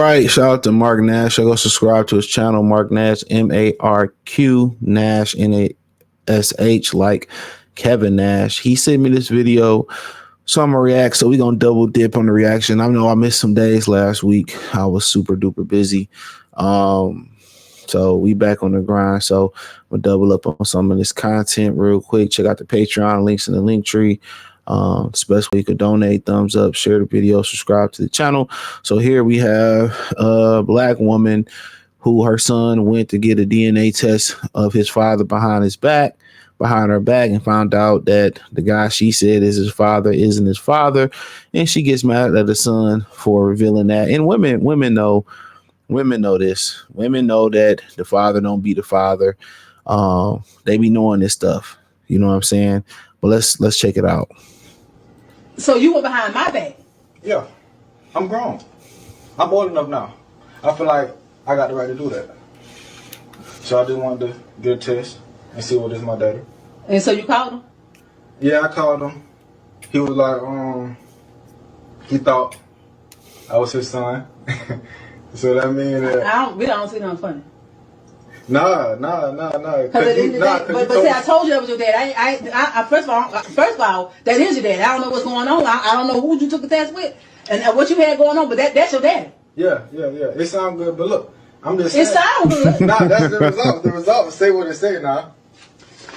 right, shout out to Mark Nash. I go subscribe to his channel, Mark Nash, Marq Nash, Nash, like Kevin Nash. He sent me this video, so I'm gonna react. So we gonna double dip on the reaction. I know I missed some days last week. I was super duper busy. So we back on the grind. So we'll double up on some of this content real quick. Check out the Patreon links in the link tree. It's the best way you can donate. Thumbs up, share the video, subscribe to the channel. So here we have a black woman who her son went to get a DNA test of his father behind her back, and found out that the guy she said is his father isn't his father, and she gets mad at the son for revealing that. And women know this. Women know that the father don't be the father. They be knowing this stuff. You know what I'm saying? But let's check it out. So you were behind my back? Yeah. I'm grown. I'm old enough now. I feel like I got the right to do that. So I just wanted to get a test and see what is my daddy. And so you called him? Yeah, I called him. He was like, he thought I was his son. So that means that we don't see nothing funny. Nah. But see, I told you that was your dad. I first of all, that is your dad. I don't know what's going on. I don't know who you took the test with and what you had going on, but that's your daddy. Yeah. It sounds good, but look, I'm just saying. It sounds good. Nah, that's the result. The results say what it say now.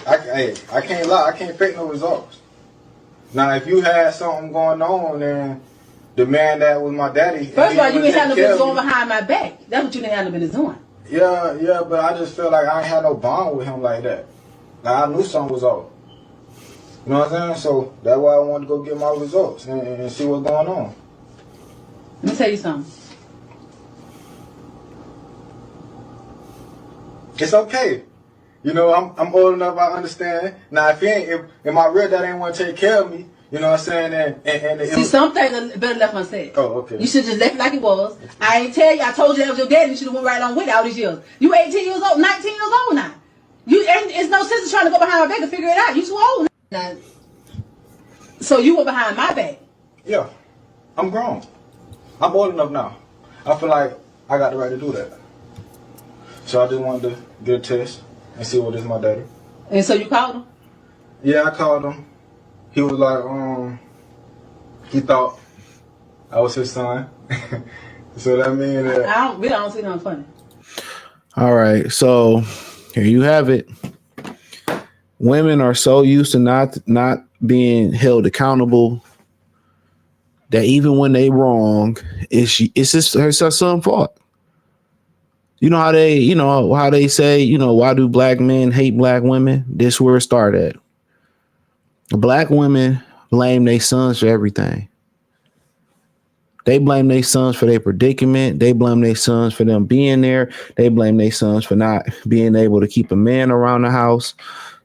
I can't lie. I can't fake no results. Now, if you had something going on, then the man that was my daddy. First of all, you ain't had no business going behind my back. That's what you didn't have no business doing. Yeah, but I just feel like I ain't had no bond with him like that. Like, I knew something was off. You know what I'm saying? So that's why I wanted to go get my results and see what's going on. Let me tell you something. It's okay. You know, I'm old enough, I understand. Now, if my real dad ain't want to take care of me, you know what I'm saying? And see, some things are better left unsaid. Oh, okay. You should just left it like it was. I ain't tell you. I told you that was your daddy. You should have went right on with it all these years. You 18 years old, 19 years old now. It's no sense in trying to go behind my back and figure it out. You too old now. So you were behind my back? Yeah. I'm grown. I'm old enough now. I feel like I got the right to do that. So I just wanted to get a test and see what is my daddy. And so you called him? Yeah, I called him. He was like, he thought I was his son. So that means that we don't see nothing funny. All right, so here you have it. Women are so used to not being held accountable that even when they wrong, it's her son's fault. You know how they say, why do black men hate black women? This is where it started. Black women blame their sons for everything. They blame their sons for their predicament. They blame their sons for them being there. They blame their sons for not being able to keep a man around the house.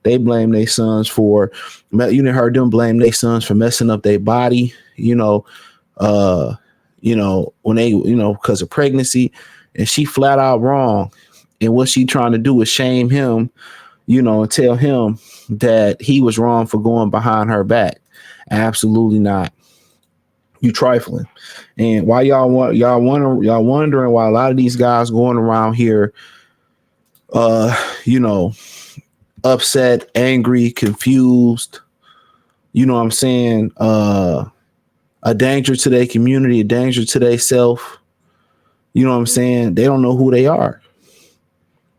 They blame their sons for, you done heard them blame their sons for messing up their body, when they, because of pregnancy. And she flat out wrong. And what she trying to do is shame him, and tell him that he was wrong for going behind her back. Absolutely not. You trifling. And why y'all wondering why a lot of these guys going around here, upset, angry, confused, you know what I'm saying? A danger to their community, a danger to their self. You know what I'm saying? They don't know who they are.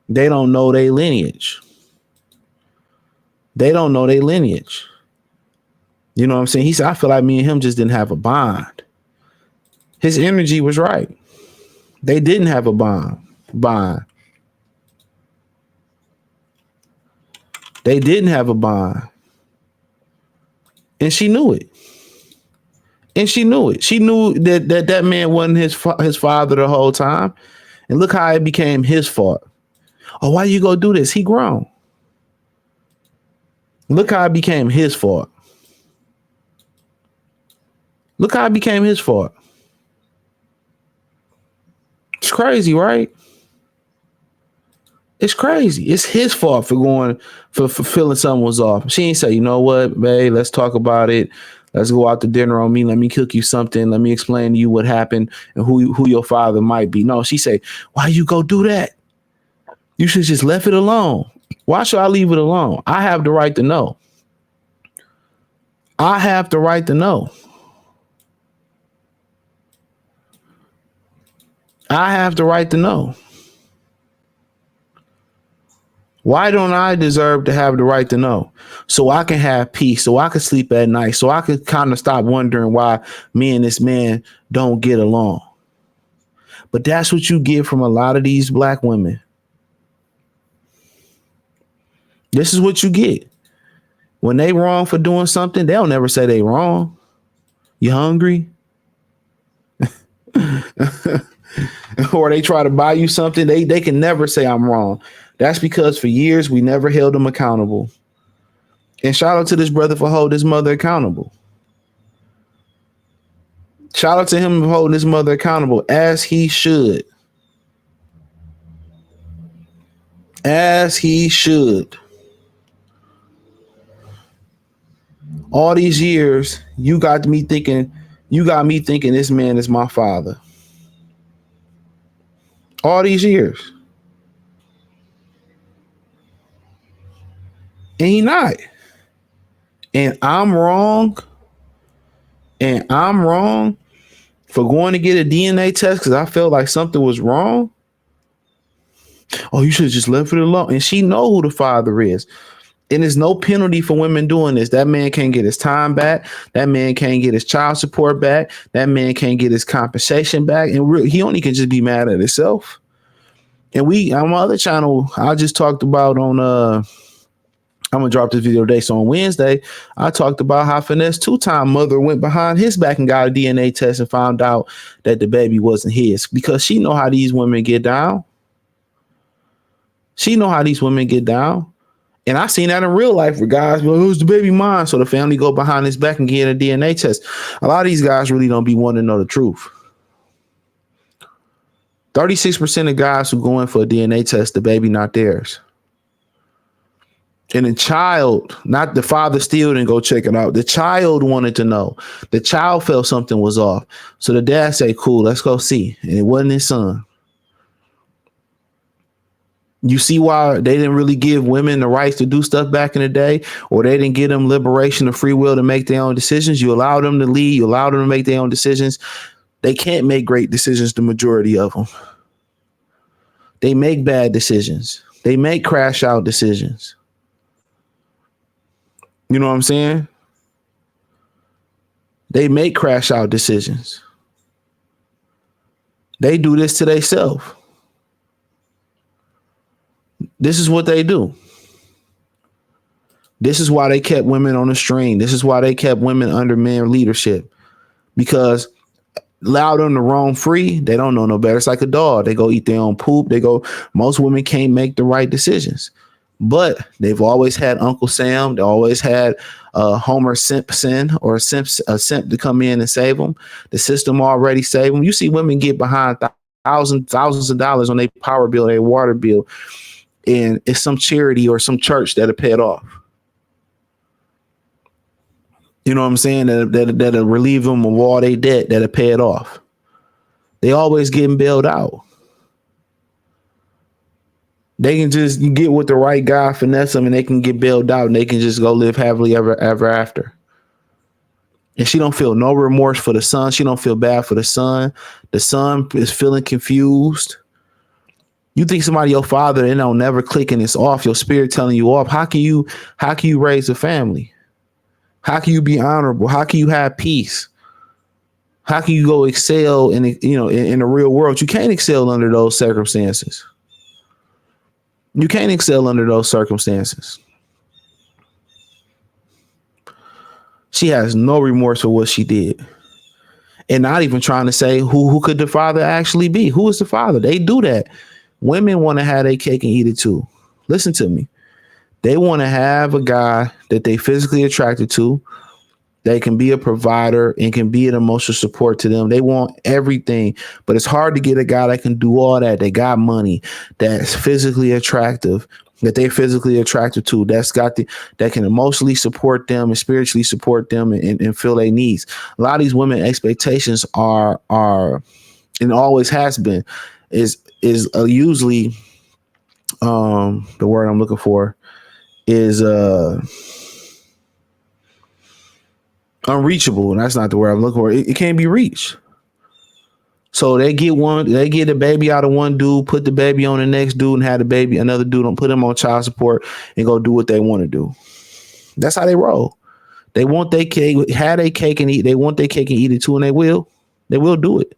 They don't know their lineage. They don't know their lineage. You know what I'm saying? He said, I feel like me and him just didn't have a bond. His energy was right. They didn't have a bond. They didn't have a bond. And she knew it. She knew that man wasn't his father the whole time. And look how it became his fault. Oh, why you go do this? He grown. Look how it became his fault. Look how it became his fault. It's crazy, right? It's crazy. It's his fault for feeling something was off. She ain't say, you know what, babe, let's talk about it. Let's go out to dinner on me. Let me cook you something. Let me explain to you what happened and who your father might be. No, she say, why you go do that? You should just left it alone. Why should I leave it alone? I have the right to know. I have the right to know. I have the right to know. Why don't I deserve to have the right to know? So I can have peace, so I can sleep at night, so I can kind of stop wondering why me and this man don't get along. But that's what you get from a lot of these black women. This is what you get. When they wrong for doing something, they'll never say they wrong. You hungry? Or they try to buy you something, they can never say I'm wrong. That's because for years we never held them accountable. And shout out to this brother for holding his mother accountable. Shout out to him for holding his mother accountable, as he should. As he should. All these years, you got me thinking this man is my father. All these years. And he not. And I'm wrong. And I'm wrong for going to get a DNA test because I felt like something was wrong. Oh, you should have just left it alone. And she know who the father is. And there's no penalty for women doing this. That man can't get his time back. That man can't get his child support back. That man can't get his compensation back. And he only can just be mad at himself. And on my other channel, I just talked about on I'm gonna drop this video today. So on Wednesday, I talked about how Finesse two-time mother went behind his back and got a DNA test and found out that the baby wasn't his, because she know how these women get down. She know how these women get down. And I seen that in real life where guys, well, who's the baby mine? So the family go behind his back and get a DNA test. A lot of these guys really don't be wanting to know the truth. 36% of guys who go in for a DNA test, the baby not theirs. And the child, not the father, still didn't go check it out. The child wanted to know. The child felt something was off. So the dad said, cool, let's go see. And it wasn't his son. You see why they didn't really give women the rights to do stuff back in the day, or they didn't give them liberation of free will to make their own decisions. You allow them to lead. You allow them to make their own decisions. They can't make great decisions, the majority of them. They make bad decisions. They make crash out decisions. You know what I'm saying? They make crash out decisions. They do this to themselves. This is what they do. This is why they kept women on the string. This is why they kept women under men leadership, because allow them to roam free. They don't know no better. It's like a dog. They go eat their own poop. Most women can't make the right decisions, but they've always had Uncle Sam. They always had Homer Simpson or a simp to come in and save them. The system already saved them. You see women get behind thousands of dollars on their power bill, their water bill, and it's some charity or some church that'll pay it off. You know what I'm saying? That'll relieve them of all their debt, that'll pay it off. They always getting bailed out. They can just get with the right guy, finesse them, and they can get bailed out, and they can just go live happily ever after. And she don't feel no remorse for the son. She don't feel bad for the son. The son is feeling confused. You think somebody your father and they'll never click and it's off, your spirit telling you off. How can you raise a family? How can you be honorable? How can you have peace? How can you go excel in the real world? You can't excel under those circumstances. You can't excel under those circumstances. She has no remorse for what she did. And not even trying to say who could the father actually be? Who is the father? They do that. Women want to have their cake and eat it too. Listen to me. They want to have a guy that they physically attracted to. They can be a provider and can be an emotional support to them. They want everything, but it's hard to get a guy that can do all that. They got money, that's physically attractive, that they're physically attracted to, that can emotionally support them and spiritually support them and fill their needs. A lot of these women expectations are and always has been is usually the word I'm looking for is unreachable, and that's not the word I'm looking for. It can't be reached. So they get the baby out of one dude, put the baby on the next dude, and have the baby, another dude, and put them on child support and go do what they want to do. That's how they roll. They want their cake, have their cake and eat. They want their cake and eat it too, and they will do it.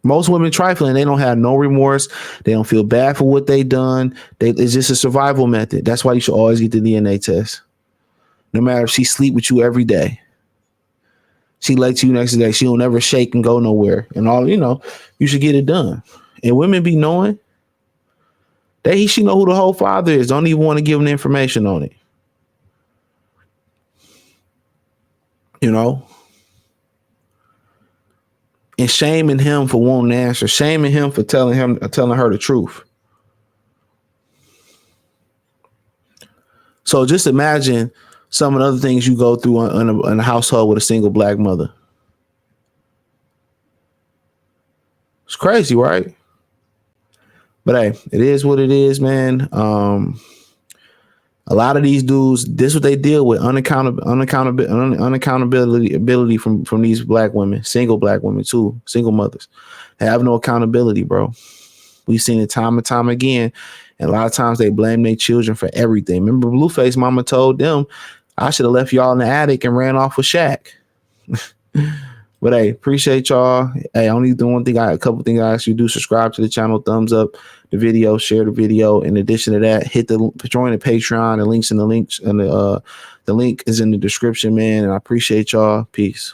Most women trifling, they don't have no remorse. They don't feel bad for what they done. It's just a survival method. That's why you should always get the DNA test. No matter if she sleep with you every day. She lets you next day. She don't never shake and go nowhere. And all, you should get it done. And women be knowing. She know who the whole father is. Don't even want to give them the information on it. And shaming him for wanting to answer. Shaming him for telling her the truth. So just imagine some of the other things you go through in a household with a single black mother. It's crazy, right? But hey, it is what it is, man. A lot of these dudes, this is what they deal with: unaccountability from these black women, single black women too, single mothers. They have no accountability, bro. We've seen it time and time again. And a lot of times they blame their children for everything. Remember, Blueface mama told them, I should have left y'all in the attic and ran off with Shaq. But hey, appreciate y'all. Hey, I only do one thing. A couple things I ask you to do: subscribe to the channel, thumbs up the video, share the video. In addition to that, join the Patreon. The link is in the description, man. And I appreciate y'all. Peace.